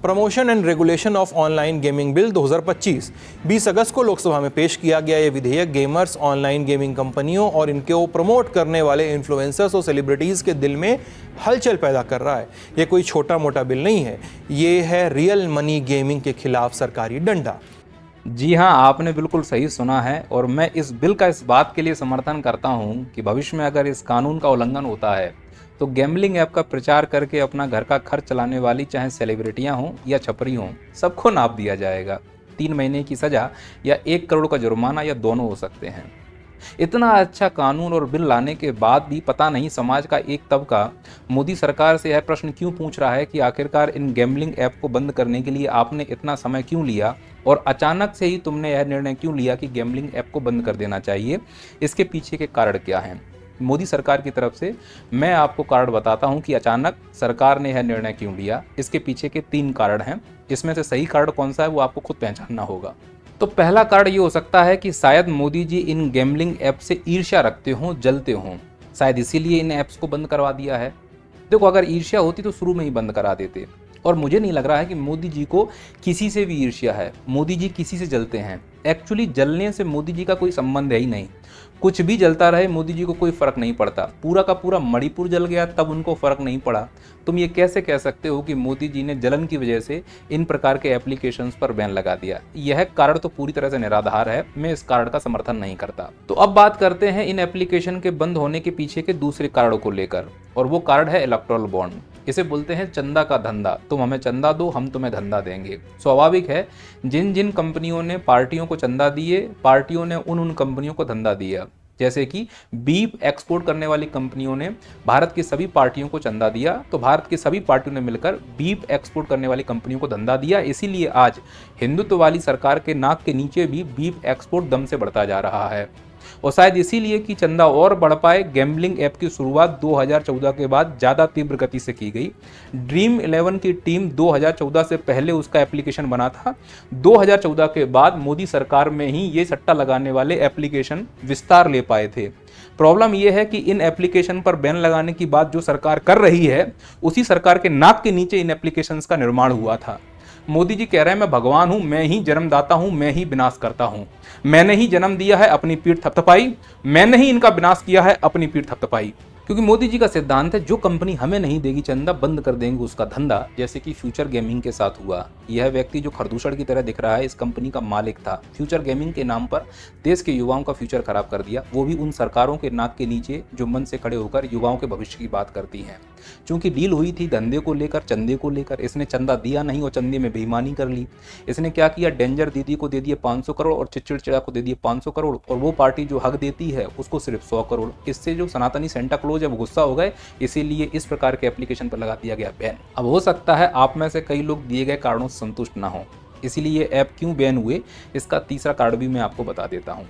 Promotion and regulation of online gaming bill 2025 20 अगस्त को लोकसभा में पेश किया गया। यह विधेयक गेमर्स, ऑनलाइन गेमिंग कंपनियों और इनको प्रमोट करने वाले इन्फ्लुएंसर्स और सेलिब्रिटीज़ के दिल में हलचल पैदा कर रहा है। यह कोई छोटा मोटा बिल नहीं है, ये है रियल मनी गेमिंग के खिलाफ सरकारी डंडा। जी हाँ, आपने बिल्कुल सही सुना है और मैं इस बिल का इस बात के लिए समर्थन करता हूँ कि भविष्य में अगर इस कानून का उल्लंघन होता है तो गैम्बलिंग ऐप का प्रचार करके अपना घर का खर्च चलाने वाली चाहे सेलिब्रिटियां हों या छपरी हों, सबको नाप दिया जाएगा। 3 महीने की सज़ा या 1 करोड़ का जुर्माना या दोनों हो सकते हैं। इतना अच्छा कानून और बिल लाने के बाद भी पता नहीं समाज का एक तबका मोदी सरकार से यह प्रश्न क्यों पूछ रहा है कि आखिरकार इन गैम्बलिंग ऐप को बंद करने के लिए आपने इतना समय क्यों लिया और अचानक से ही तुमने यह निर्णय क्यों लिया कि गैम्बलिंग ऐप को बंद कर देना चाहिए। इसके पीछे के कारण क्या हैं? मोदी सरकार की तरफ से मैं आपको कारण बताता हूं कि अचानक सरकार ने यह निर्णय क्यों लिया। इसके पीछे के 3 कारण हैं। इसमें से सही कारण कौन सा है वो आपको खुद पहचानना होगा। तो पहला कारण ये हो सकता है कि शायद मोदी जी इन गैम्बलिंग ऐप से ईर्ष्या रखते हों, जलते हों, शायद इसीलिए इन ऐप्स को बंद करवा दिया है। देखो, अगर ईर्ष्या होती तो शुरू में ही बंद करा देते और मुझे नहीं लग रहा है कि मोदी जी को किसी से भी ईर्ष्या है। मोदी जी किसी से जलते हैं। एक्चुअली जलने से मोदी जी का कोई संबंध है ही नहीं। कुछ भी जलता रहे मोदी जी को कोई फर्क नहीं पड़ता। पूरा का पूरा मणिपुर जल गया तब उनको फर्क नहीं पड़ा। तुम ये कैसे कह सकते हो कि मोदी जी ने जलन की वजह से इन प्रकार के एप्लीकेशंस पर बैन लगा दिया? यह कारण तो पूरी तरह से निराधार है। मैं इस कारण का समर्थन नहीं करता। तो अब बात करते हैं इन एप्लीकेशन के बंद होने के पीछे के दूसरे कारणों को लेकर, और वो कारण है इलेक्टोरल बॉन्ड। इसे बोलते हैं चंदा का धंधा। तुम हमें चंदा दो, हम तुम्हें धंधा देंगे। स्वाभाविक है, जिन जिन कंपनियों ने पार्टियों को चंदा दिए, पार्टियों ने उन कंपनियों को धंधा दिया। जैसे कि बीफ एक्सपोर्ट करने वाली कंपनियों ने भारत की सभी पार्टियों को चंदा दिया, तो भारत की सभी पार्टियों ने मिलकर बीफ एक्सपोर्ट करने वाली कंपनियों को धंधा दिया। इसीलिए आज हिंदुत्व वाली सरकार के नाक के नीचे भी बीफ एक्सपोर्ट दम से बढ़ता जा रहा है। और शायद इसीलिए कि चंदा और बढ़ पाए, गैम्बलिंग ऐप की शुरुआत 2014 के बाद ज़्यादा तीव्र गति से की गई। ड्रीम 11 की टीम 2014 से पहले उसका एप्लीकेशन बना था। 2014 के बाद मोदी सरकार में ही ये सट्टा लगाने वाले एप्लीकेशन विस्तार ले पाए थे। प्रॉब्लम यह है कि इन एप्लीकेशन पर बैन लगाने की बात जो सरकार कर रही है, उसी सरकार के नाक के नीचे इन एप्लीकेशंस का निर्माण हुआ था। मोदी जी कह रहे हैं मैं भगवान हूं, मैं ही जन्मदाता हूं, मैं ही विनाश करता हूं। मैंने ही जन्म दिया है, अपनी पीठ थपथपाई। मैंने ही इनका विनाश किया है, अपनी पीठ थपथपाई। क्योंकि मोदी जी का सिद्धांत है, जो कंपनी हमें नहीं देगी चंदा, बंद कर देंगे उसका धंधा। जैसे कि फ्यूचर गेमिंग के साथ हुआ। यह व्यक्ति जो खरदूषण की तरह दिख रहा है, इस कंपनी का मालिक था। फ्यूचर गेमिंग के नाम पर देश के युवाओं का फ्यूचर खराब कर दिया, वो भी उन सरकारों के नाक के नीचे जो मन से खड़े होकर युवाओं के भविष्य की बात करती हैं। चूंकि डील हुई थी धंधे को लेकर, चंदे को लेकर, इसने चंदा दिया नहीं और चंदे में बेईमानी कर ली। इसने क्या किया, डेंजर दीदी को दे दिए 500 करोड़ और चिड़चिड़ा को दे दिए 500 करोड़, और वो पार्टी जो हक देती है उसको सिर्फ 100 करोड़। इससे जो सनातनी सेंटा क्लॉज है वो गुस्सा हो गए, इसीलिए इस प्रकार के एप्लीकेशन पर लगा दिया गया बैन। अब हो सकता है आप में से कई लोग दिए गए कारणों से संतुष्ट ना हो, इसीलिए ये ऐप क्यों बैन हुए इसका तीसरा कारण भी मैं आपको बता देता हूँ।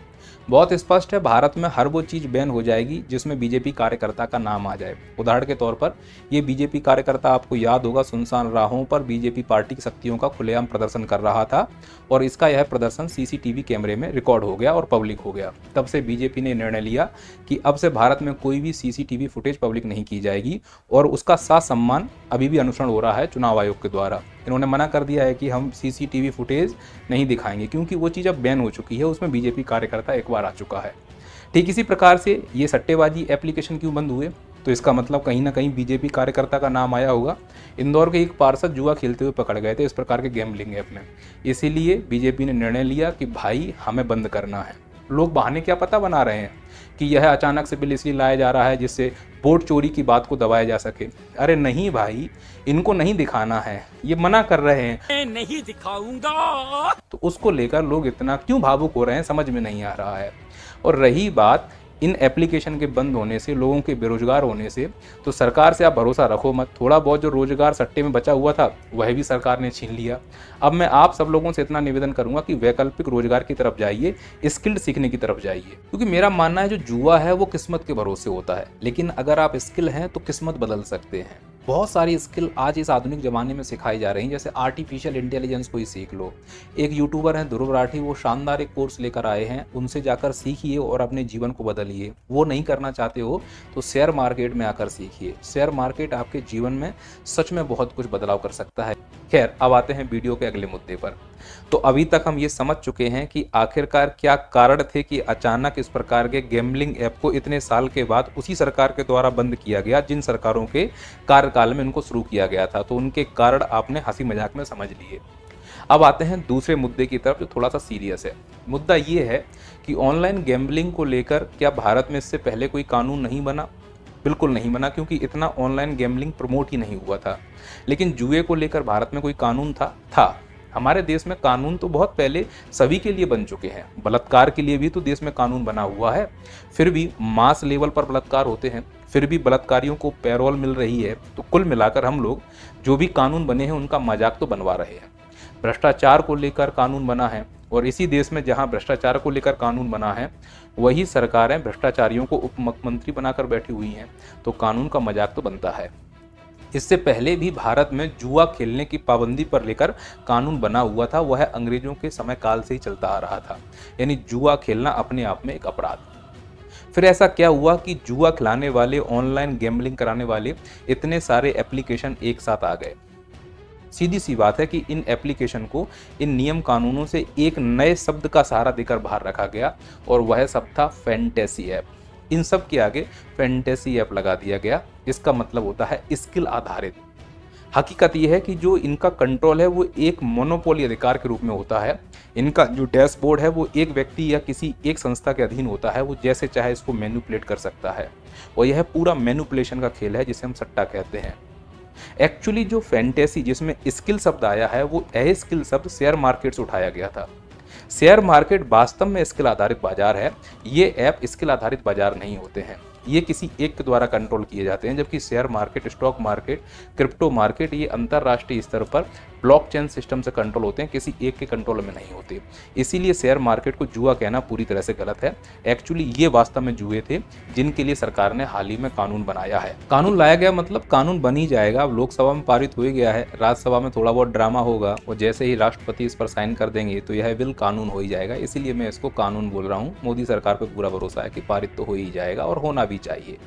बहुत स्पष्ट है, भारत में हर वो चीज़ बैन हो जाएगी जिसमें बीजेपी कार्यकर्ता का नाम आ जाए। उदाहरण के तौर पर ये बीजेपी कार्यकर्ता, आपको याद होगा, सुनसान राहों पर बीजेपी पार्टी की शक्तियों का खुलेआम प्रदर्शन कर रहा था और इसका यह प्रदर्शन सीसीटीवी कैमरे में रिकॉर्ड हो गया और पब्लिक हो गया। तब से बीजेपी ने निर्णय लिया कि अब से भारत में कोई भी सीसीटीवी फुटेज पब्लिक नहीं की जाएगी और उसका साथ सम्मान अभी भी अनुसरण हो रहा है चुनाव आयोग के द्वारा। इन्होंने मना कर दिया है कि हम सीसीटीवी फुटेज नहीं दिखाएंगे क्योंकि वो चीज़ अब बैन हो चुकी है, उसमें बीजेपी कार्यकर्ता एक बार आ चुका है। ठीक इसी प्रकार से ये सट्टेबाजी एप्लीकेशन क्यों बंद हुए, तो इसका मतलब कहीं ना कहीं बीजेपी कार्यकर्ता का नाम आया होगा। इंदौर के एक पार्षद जुआ खेलते हुए पकड़ गए थे इस प्रकार के गैम्बलिंग ऐप में, इसीलिए बीजेपी ने निर्णय लिया कि भाई हमें बंद करना है। लोग बहाने क्या पता बना रहे हैं कि यह अचानक से बिल इसलिए लाया जा रहा है जिससे वोट चोरी की बात को दबाया जा सके। अरे नहीं भाई, इनको नहीं दिखाना है, ये मना कर रहे हैं, मैं नहीं दिखाऊंगा। तो उसको लेकर लोग इतना क्यों भावुक हो रहे हैं समझ में नहीं आ रहा है। और रही बात इन एप्लीकेशन के बंद होने से, लोगों के बेरोजगार होने से, तो सरकार से आप भरोसा रखो मत। थोड़ा बहुत जो रोजगार सट्टे में बचा हुआ था वह भी सरकार ने छीन लिया। अब मैं आप सब लोगों से इतना निवेदन करूंगा कि वैकल्पिक रोजगार की तरफ जाइए, स्किल्ड सीखने की तरफ जाइए। क्योंकि मेरा मानना है जो जुआ है वो किस्मत के भरोसे होता है, लेकिन अगर आप स्किल हैं तो किस्मत बदल सकते हैं। बहुत सारी स्किल आज इस आधुनिक ज़माने में सिखाई जा रही हैं, जैसे आर्टिफिशियल इंटेलिजेंस को ही सीख लो। एक यूट्यूबर हैं ध्रुव राठी, वो शानदार एक कोर्स लेकर आए हैं, उनसे जाकर सीखिए और अपने जीवन को बदलिए। वो नहीं करना चाहते हो तो शेयर मार्केट में आकर सीखिए। शेयर मार्केट आपके जीवन में सच में बहुत कुछ बदलाव कर सकता है। खैर, अब आते हैं वीडियो के अगले मुद्दे पर। तो अभी तक हम ये समझ चुके हैं कि आखिरकार क्या कारण थे कि अचानक इस प्रकार के गैम्बलिंग ऐप को इतने साल के बाद उसी सरकार के द्वारा बंद किया गया जिन सरकारों के कार्यकाल में इनको शुरू किया गया था। तो उनके कारण आपने हंसी मजाक में समझ लिए। अब आते हैं दूसरे मुद्दे की तरफ, जो थोड़ा सा सीरियस है। मुद्दा ये है कि ऑनलाइन गैम्बलिंग को लेकर क्या भारत में इससे पहले कोई कानून नहीं बना? बिल्कुल नहीं बना, क्योंकि इतना ऑनलाइन गैम्बलिंग प्रमोट ही नहीं हुआ था। लेकिन जुए को लेकर भारत में कोई कानून था। हमारे देश में कानून तो बहुत पहले सभी के लिए बन चुके हैं। बलात्कार के लिए भी तो देश में कानून बना हुआ है। फिर भी मास लेवल पर बलात्कार होते हैं, फिर भी बलात्कारियों को पैरोल मिल रही है। तो कुल मिलाकर हम लोग जो भी कानून बने हैं उनका मजाक तो बनवा रहे हैं। भ्रष्टाचार को लेकर कानून बना है, और इसी देश में जहां भ्रष्टाचार को लेकर कानून बना है वही सरकारें भ्रष्टाचारियों को उप मुख्यमंत्री बनाकर बैठी हुई हैं। तो कानून का मजाक तो बनता है। इससे पहले भी भारत में जुआ खेलने की पाबंदी पर लेकर कानून बना हुआ था। वह अंग्रेजों के समय काल से ही चलता आ रहा था, यानी जुआ खेलना अपने आप में एक अपराध। फिर ऐसा क्या हुआ कि जुआ खिलाने वाले, ऑनलाइन गैम्बलिंग कराने वाले इतने सारे एप्लीकेशन एक साथ आ गए? सीधी सी बात है कि इन एप्लीकेशन को इन नियम कानूनों से एक नए शब्द का सहारा देकर बाहर रखा गया, और वह शब्द था फैंटेसी ऐप। इन सब के आगे फैंटेसी ऐप लगा दिया गया। इसका मतलब होता है स्किल आधारित। हकीकत यह है कि जो इनका कंट्रोल है वो एक मोनोपोली अधिकार के रूप में होता है। इनका जो डैशबोर्ड है वो एक व्यक्ति या किसी एक संस्था के अधीन होता है। वो जैसे चाहे इसको मैनिपुलेट कर सकता है, और यह पूरा मैनिपुलेशन का खेल है जिसे हम सट्टा कहते हैं। एक्चुअली जो फैंटेसी जिसमें स्किल शब्द आया है, वो यह स्किल शब्द शेयर मार्केट से उठाया गया था। शेयर मार्केट वास्तव में स्किल आधारित बाजार है। ये ऐप स्किल आधारित बाजार नहीं होते हैं, ये किसी एक के द्वारा कंट्रोल किए जाते हैं। जबकि share market, stock market, crypto market ये अंतरराष्ट्रीय स्तर पर ब्लॉकचेन सिस्टम से कंट्रोल होते हैं, किसी एक के कंट्रोल में नहीं होते। इसीलिए शेयर मार्केट को जुआ कहना पूरी तरह से गलत है। एक्चुअली ये वास्तव में जुए थे जिनके लिए सरकार ने हाल ही में कानून बनाया है। कानून लाया गया मतलब कानून बन ही जाएगा। अब लोकसभा में पारित हो ही गया है, राज्यसभा में थोड़ा बहुत ड्रामा होगा, और जैसे ही राष्ट्रपति इस पर साइन कर देंगे तो यह बिल कानून हो ही जाएगा। इसीलिए मैं इसको कानून बोल रहा हूँ। मोदी सरकार पर पूरा भरोसा है कि पारित तो हो ही जाएगा, और होना भी चाहिए।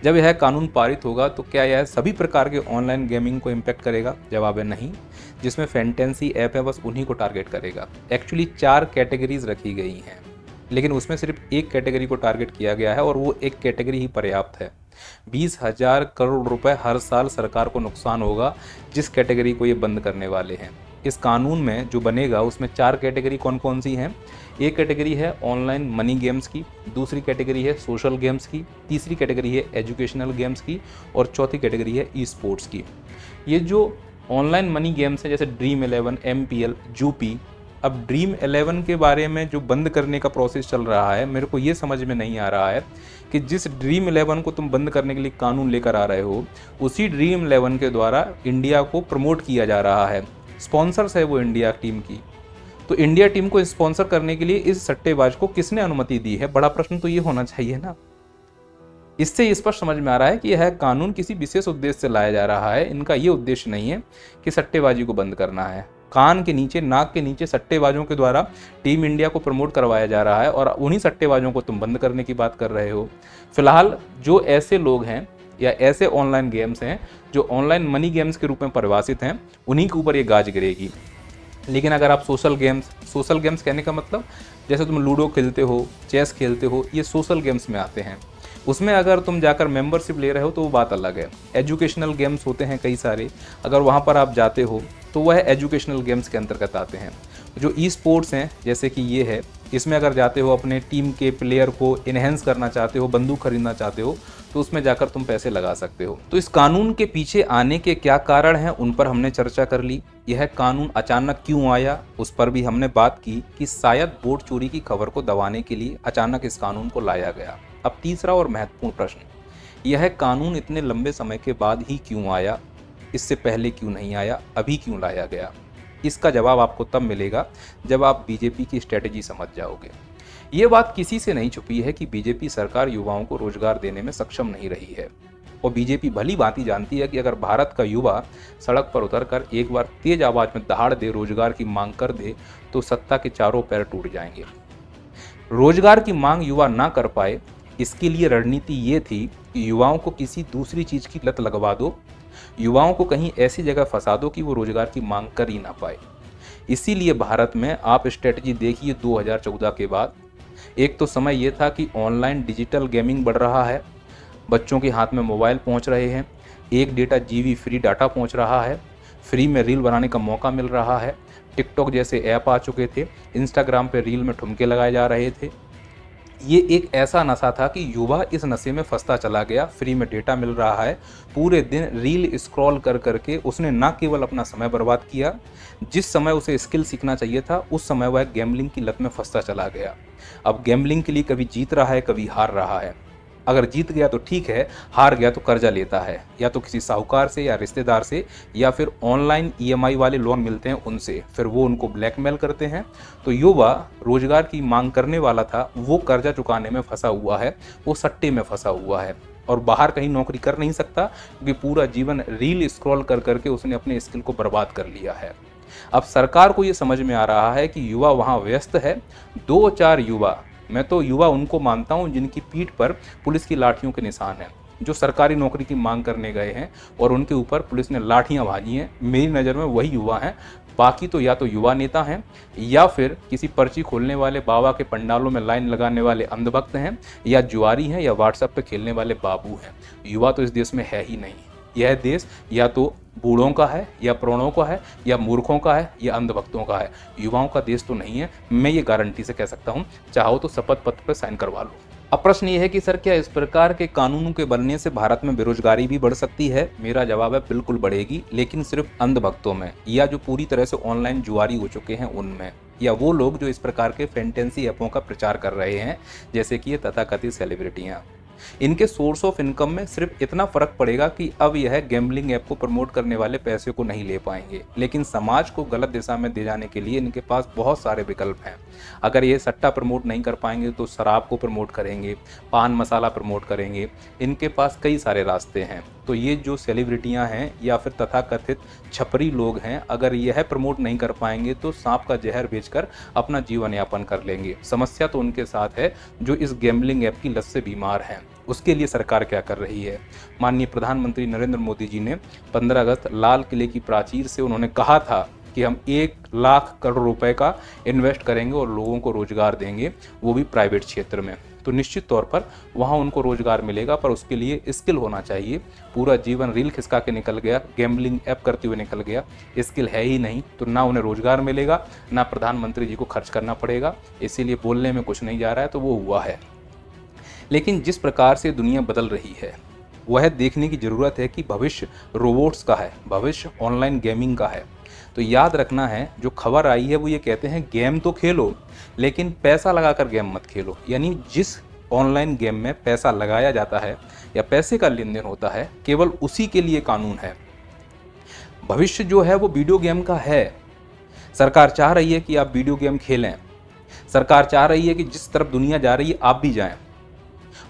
जब यह कानून पारित होगा तो क्या यह सभी प्रकार के ऑनलाइन गेमिंग को इम्पैक्ट करेगा? जवाब है नहीं। जिसमें फैंटेसी ऐप है बस उन्हीं को टारगेट करेगा। एक्चुअली 4 कैटेगरीज रखी गई हैं, लेकिन उसमें सिर्फ एक कैटेगरी को टारगेट किया गया है, और वो एक कैटेगरी ही पर्याप्त है। 20,000 करोड़ रुपए हर साल सरकार को नुकसान होगा जिस कैटेगरी को ये बंद करने वाले हैं। इस कानून में जो बनेगा उसमें 4 कैटेगरी कौन कौन सी हैं? एक कैटेगरी है ऑनलाइन मनी गेम्स की, दूसरी कैटेगरी है सोशल गेम्स की, तीसरी कैटेगरी है एजुकेशनल गेम्स की, और चौथी कैटेगरी है ई स्पोर्ट्स की। ये जो ऑनलाइन मनी गेम्स हैं जैसे ड्रीम 11, MPL, जूपी, अब ड्रीम 11 के बारे में जो बंद करने का प्रोसेस चल रहा है, मेरे को ये समझ में नहीं आ रहा है कि जिस ड्रीम 11 को तुम बंद करने के लिए कानून लेकर आ रहे हो, उसी ड्रीम 11 के द्वारा इंडिया को प्रमोट किया जा रहा है। स्पॉन्सर्स है वो इंडिया टीम की। तो इंडिया टीम को स्पॉन्सर करने के लिए इस सट्टेबाज को किसने अनुमति दी है? बड़ा प्रश्न तो ये होना चाहिए ना। इससे स्पष्ट समझ में आ रहा है कि यह कानून किसी विशेष उद्देश्य से लाया जा रहा है। इनका ये उद्देश्य नहीं है कि सट्टेबाजी को बंद करना है। कान के नीचे, नाक के नीचे सट्टेबाजों के द्वारा टीम इंडिया को प्रमोट करवाया जा रहा है, और उन्हीं सट्टेबाजों को तुम बंद करने की बात कर रहे हो। फिलहाल जो ऐसे लोग हैं या ऐसे ऑनलाइन गेम्स हैं जो ऑनलाइन मनी गेम्स के रूप में परिभाषित हैं, उन्हीं के ऊपर ये गाज गिरेगी। लेकिन अगर आप सोशल गेम्स कहने का मतलब जैसे तुम लूडो खेलते हो, चेस खेलते हो, ये सोशल गेम्स में आते हैं। उसमें अगर तुम जाकर मेंबरशिप ले रहे हो तो वो बात अलग है। एजुकेशनल गेम्स होते हैं कई सारे, अगर वहाँ पर आप जाते हो तो वह एजुकेशनल गेम्स के अंतर्गत आते हैं। जो ई स्पोर्ट्स हैं जैसे कि ये है, इसमें अगर जाते हो अपने टीम के प्लेयर को इन्हेंस करना चाहते हो, बंदूक खरीदना चाहते हो, तो उसमें जाकर तुम पैसे लगा सकते हो। तो इस कानून के पीछे आने के क्या कारण हैं उन पर हमने चर्चा कर ली। यह कानून अचानक क्यों आया उस पर भी हमने बात की कि शायद वोट चोरी की खबर को दबाने के लिए अचानक इस कानून को लाया गया। अब तीसरा और महत्वपूर्ण प्रश्न, यह कानून इतने लंबे समय के बाद ही क्यों आया? इससे पहले क्यों नहीं आया? अभी क्यों लाया गया? इसका जवाब आपको तब मिलेगा जब आप बीजेपी की स्ट्रेटेजी समझ जाओगे। ये बात किसी से नहीं छुपी है कि बीजेपी सरकार युवाओं को रोजगार देने में सक्षम नहीं रही है। और बीजेपी भली भांति जानती है कि अगर भारत का युवा सड़क पर उतरकर एक बार तेज आवाज में दहाड़ दे, रोजगार की मांग कर दे, तो सत्ता के चारों पैर टूट जाएंगे। रोजगार की मांग युवा ना कर पाए, इसके लिए रणनीति ये थी कि युवाओं को किसी दूसरी चीज की लत लगवा दो, युवाओं को कहीं ऐसी जगह फंसा दो कि वो रोजगार की मांग कर ही ना पाए। इसीलिए भारत में आप स्ट्रेटजी देखिए 2014 के बाद, एक तो समय ये था कि ऑनलाइन डिजिटल गेमिंग बढ़ रहा है, बच्चों के हाथ में मोबाइल पहुंच रहे हैं, 1 डेटा जीबी फ्री डाटा पहुंच रहा है, फ्री में रील बनाने का मौका मिल रहा है, टिकटॉक जैसे ऐप आ चुके थे, इंस्टाग्राम पे रील में ठुमके लगाए जा रहे थे। ये एक ऐसा नशा था कि युवा इस नशे में फंसता चला गया। फ्री में डेटा मिल रहा है, पूरे दिन रील स्क्रॉल कर करके उसने ना केवल अपना समय बर्बाद किया, जिस समय उसे स्किल सीखना चाहिए था उस समय वह गैम्बलिंग की लत में फंसता चला गया। अब गैम्बलिंग के लिए कभी जीत रहा है, कभी हार रहा है। अगर जीत गया तो ठीक है, हार गया तो कर्जा लेता है, या तो किसी साहूकार से या रिश्तेदार से, या फिर ऑनलाइन EMI वाले लोन मिलते हैं उनसे, फिर वो उनको ब्लैकमेल करते हैं। तो युवा रोजगार की मांग करने वाला था, वो कर्जा चुकाने में फंसा हुआ है, वो सट्टे में फंसा हुआ है और बाहर कहीं नौकरी कर नहीं सकता, क्योंकि पूरा जीवन रील स्क्रॉल कर करके उसने अपने स्किल को बर्बाद कर लिया है। अब सरकार को ये समझ में आ रहा है कि युवा वहाँ व्यस्त है। 2-4 युवा, मैं तो युवा उनको मानता हूं जिनकी पीठ पर पुलिस की लाठियों के निशान हैं, जो सरकारी नौकरी की मांग करने गए हैं और उनके ऊपर पुलिस ने लाठियां भाजी हैं। मेरी नज़र में वही युवा हैं। बाकी तो या तो युवा नेता हैं, या फिर किसी पर्ची खोलने वाले बाबा के पंडालों में लाइन लगाने वाले अंधभक्त हैं, या जुआरी हैं, या व्हाट्सएप पे खेलने वाले बाबू हैं। युवा तो इस देश में है ही नहीं। यह देश या तो बूढ़ों का है, या प्रणों का है, या मूर्खों का है, या अंधभक्तों का है। युवाओं का देश तो नहीं है, मैं ये गारंटी से कह सकता हूँ। चाहो तो शपथ पत्र पर साइन करवा लो। अब प्रश्न ये है कि सर, क्या इस प्रकार के कानूनों के बनने से भारत में बेरोजगारी भी बढ़ सकती है? मेरा जवाब है बिल्कुल बढ़ेगी, लेकिन सिर्फ अंधभक्तों में, या जो पूरी तरह से ऑनलाइन जुआरी हो चुके हैं उनमें, या वो लोग जो इस प्रकार के फैंटेसी ऐपों का प्रचार कर रहे हैं, जैसे कि ये तथाकथित सेलिब्रिटियाँ। इनके सोर्स ऑफ इनकम में सिर्फ इतना फर्क पड़ेगा कि अब यह गैम्बलिंग ऐप को प्रमोट करने वाले पैसे को नहीं ले पाएंगे, लेकिन समाज को गलत दिशा में ले जाने के लिए इनके पास बहुत सारे विकल्प हैं। अगर ये सट्टा प्रमोट नहीं कर पाएंगे तो शराब को प्रमोट करेंगे, पान मसाला प्रमोट करेंगे। इनके पास कई सारे रास्ते हैं। तो ये जो सेलिब्रिटियां हैं या फिर तथाकथित छपरी लोग हैं, अगर यह प्रमोट नहीं कर पाएंगे तो सांप का जहर बेचकर अपना जीवन यापन कर लेंगे। समस्या तो उनके साथ है जो इस गैम्बलिंग ऐप की लत से बीमार हैं। उसके लिए सरकार क्या कर रही है? माननीय प्रधानमंत्री नरेंद्र मोदी जी ने 15 अगस्त लाल किले की प्राचीर से उन्होंने कहा था कि हम 1 लाख करोड़ रुपए का इन्वेस्ट करेंगे और लोगों को रोजगार देंगे, वो भी प्राइवेट क्षेत्र में। तो निश्चित तौर पर वहाँ उनको रोजगार मिलेगा, पर उसके लिए स्किल होना चाहिए। पूरा जीवन रील खिसका के निकल गया, गैम्बलिंग ऐप करते हुए निकल गया, स्किल है ही नहीं, तो ना उन्हें रोजगार मिलेगा, ना प्रधानमंत्री जी को खर्च करना पड़ेगा। इसीलिए बोलने में कुछ नहीं जा रहा है, तो वो हुआ है। लेकिन जिस प्रकार से दुनिया बदल रही है, वह देखने की ज़रूरत है कि भविष्य रोबोट्स का है, भविष्य ऑनलाइन गेमिंग का है। तो याद रखना है, जो खबर आई है वो ये कहते हैं गेम तो खेलो, लेकिन पैसा लगाकर गेम मत खेलो। यानी जिस ऑनलाइन गेम में पैसा लगाया जाता है या पैसे का लेन देन होता है, केवल उसी के लिए कानून है। भविष्य जो है वो वीडियो गेम का है। सरकार चाह रही है कि आप वीडियो गेम खेलें। सरकार चाह रही है कि जिस तरफ दुनिया जा रही है आप भी जाएं।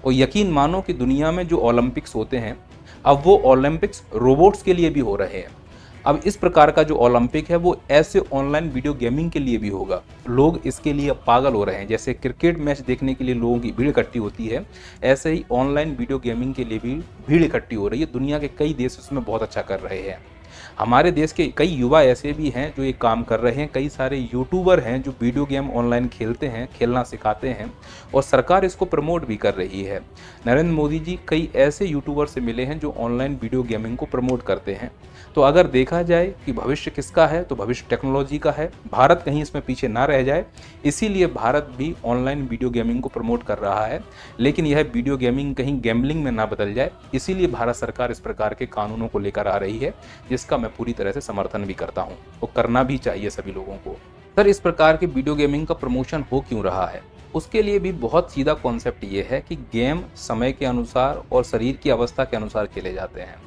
और यकीन मानो कि दुनिया में जो ओलंपिक्स होते हैं, अब वो ओलंपिक्स रोबोट्स के लिए भी हो रहे हैं। अब इस प्रकार का जो ओलंपिक है वो ऐसे ऑनलाइन वीडियो गेमिंग के लिए भी होगा। लोग इसके लिए पागल हो रहे हैं। जैसे क्रिकेट मैच देखने के लिए लोगों की भीड़ इकट्ठी होती है, ऐसे ही ऑनलाइन वीडियो गेमिंग के लिए भी भीड़ इकट्ठी हो रही है। दुनिया के कई देश इसमें बहुत अच्छा कर रहे हैं। हमारे देश के कई युवा ऐसे भी हैं जो ये काम कर रहे हैं। कई सारे यूट्यूबर हैं जो वीडियो गेम ऑनलाइन खेलते हैं, खेलना सिखाते हैं, और सरकार इसको प्रमोट भी कर रही है। नरेंद्र मोदी जी कई ऐसे यूट्यूबर से मिले हैं जो ऑनलाइन वीडियो गेमिंग को प्रमोट करते हैं। तो अगर देखा जाए कि भविष्य किसका है, तो भविष्य टेक्नोलॉजी का है। भारत कहीं इसमें पीछे ना रह जाए, इसीलिए भारत भी ऑनलाइन वीडियो गेमिंग को प्रमोट कर रहा है। लेकिन यह वीडियो गेमिंग कहीं गैम्बलिंग में ना बदल जाए, इसीलिए भारत सरकार इस प्रकार के कानूनों को लेकर आ रही है, जिसका मैं पूरी तरह से समर्थन भी करता हूँ। वो करना भी चाहिए सभी लोगों को। सर, इस प्रकार के वीडियो गेमिंग का प्रमोशन हो क्यों रहा है? उसके लिए भी बहुत सीधा कॉन्सेप्ट ये है कि गेम समय के अनुसार और शरीर की अवस्था के अनुसार खेले जाते हैं।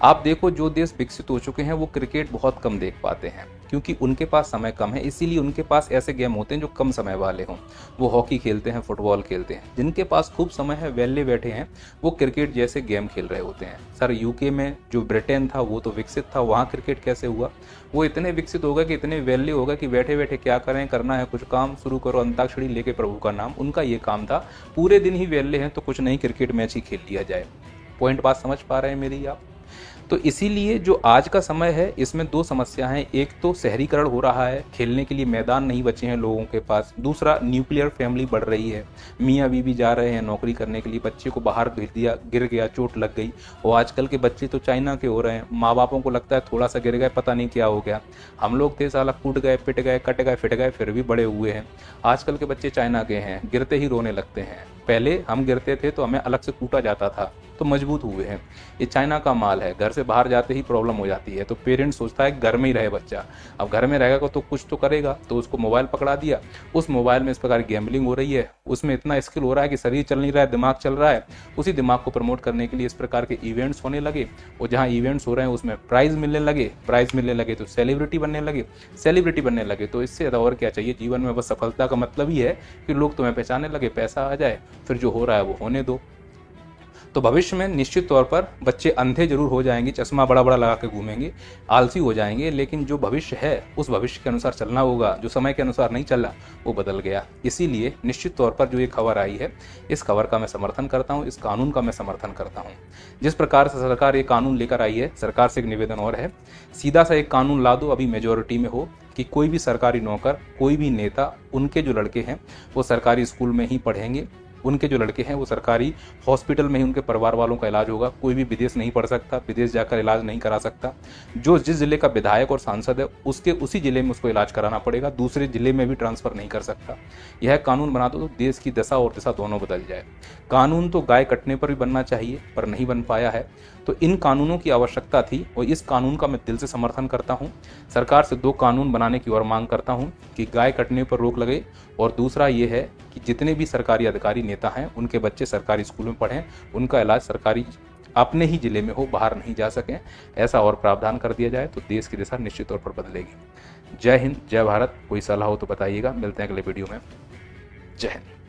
आप देखो, जो देश विकसित हो चुके हैं वो क्रिकेट बहुत कम देख पाते हैं, क्योंकि उनके पास समय कम है, इसीलिए उनके पास ऐसे गेम होते हैं जो कम समय वाले हों। वो हॉकी खेलते हैं, फुटबॉल खेलते हैं। जिनके पास खूब समय है, वेले बैठे हैं, वो क्रिकेट जैसे गेम खेल रहे होते हैं। सर यूके में जो ब्रिटेन था वो तो विकसित था, वहाँ क्रिकेट कैसे हुआ? वो इतने विकसित होगा कि इतने वेले होगा कि बैठे बैठे क्या करें, करना है कुछ काम शुरू करो, अंताक्षरी लेके प्रभु का नाम, उनका ये काम था। पूरे दिन ही वेले हैं तो कुछ नहीं, क्रिकेट मैच ही खेल लिया जाए। पॉइंट बात समझ पा रहे हैं मेरी आप? तो इसीलिए जो आज का समय है इसमें दो समस्या हैं। एक तो शहरीकरण हो रहा है, खेलने के लिए मैदान नहीं बचे हैं लोगों के पास। दूसरा, न्यूक्लियर फैमिली बढ़ रही है, मियाँ बीवी जा रहे हैं नौकरी करने के लिए, बच्चे को बाहर भेज दिया, गिर गया, चोट लग गई। और आजकल के बच्चे तो चाइना के हो रहे हैं, माँ बापों को लगता है थोड़ा सा गिर गए पता नहीं क्या हो गया। हम लोग थे साला कूट गए, पिट गए, कट गए, फिट गए, फिर भी बड़े हुए हैं। आजकल के बच्चे चाइना के हैं, गिरते ही रोने लगते हैं। पहले हम गिरते थे तो हमें अलग से कूटा जाता था तो मजबूत हुए हैं। ये चाइना का माल है, घर से बाहर जाते ही प्रॉब्लम हो जाती है। तो पेरेंट्स सोचता है घर में ही रहे बच्चा। अब घर में रहेगा तो कुछ तो करेगा, तो उसको मोबाइल पकड़ा दिया, उस मोबाइल में इस प्रकार की गैम्बलिंग हो रही है, उसमें इतना स्किल हो रहा है कि शरीर चल नहीं रहा है, दिमाग चल रहा है। उसी दिमाग को प्रमोट करने के लिए इस प्रकार के इवेंट्स होने लगे, और जहाँ इवेंट्स हो रहे हैं उसमें प्राइज मिलने लगे तो सेलिब्रिटी बनने लगे। तो इससे ज़्यादा और क्या चाहिए जीवन में? बस सफलता का मतलब ही है कि लोग तुम्हें पहचानने लगे, पैसा आ जाए, फिर जो हो रहा है वो होने दो। तो भविष्य में निश्चित तौर पर बच्चे अंधे जरूर हो जाएंगे, चश्मा बड़ा बड़ा लगा के घूमेंगे, आलसी हो जाएंगे, लेकिन जो भविष्य है उस भविष्य के अनुसार चलना होगा। जो समय के अनुसार नहीं चला वो बदल गया। इसीलिए निश्चित तौर पर जो ये खबर आई है, इस खबर का मैं समर्थन करता हूँ, इस कानून का मैं समर्थन करता हूँ। जिस प्रकार से सरकार ये कानून लेकर आई है, सरकार से एक निवेदन और है, सीधा सा एक कानून ला दो, अभी मेजोरिटी में हो, कि कोई भी सरकारी नौकर, कोई भी नेता, उनके जो लड़के हैं वो सरकारी स्कूल में ही पढ़ेंगे, उनके जो लड़के हैं वो सरकारी हॉस्पिटल में ही उनके परिवार वालों का इलाज होगा। कोई भी विदेश नहीं पढ़ सकता, विदेश जाकर इलाज नहीं करा सकता। जो जिस जिले का विधायक और सांसद है उसके उसी जिले में उसको इलाज कराना पड़ेगा, दूसरे जिले में भी ट्रांसफ़र नहीं कर सकता। यह कानून बना दो तो देश की दशा और दिशा दोनों बदल जाए। कानून तो गाय कटने पर भी बनना चाहिए, पर नहीं बन पाया है। तो इन कानूनों की आवश्यकता थी और इस कानून का मैं दिल से समर्थन करता हूँ। सरकार से 2 कानून बनाने की और मांग करता हूँ कि गाय कटने पर रोक लगे, और दूसरा ये है कि जितने भी सरकारी अधिकारी नेता हैं उनके बच्चे सरकारी स्कूल में पढ़ें, उनका इलाज सरकारी अपने ही जिले में हो, बाहर नहीं जा सकें। ऐसा और प्रावधान कर दिया जाए तो देश की दिशा निश्चित तौर पर बदलेगी। जय हिंद, जय भारत। कोई सलाह हो तो बताइएगा। मिलते हैं अगले वीडियो में। जय हिंद।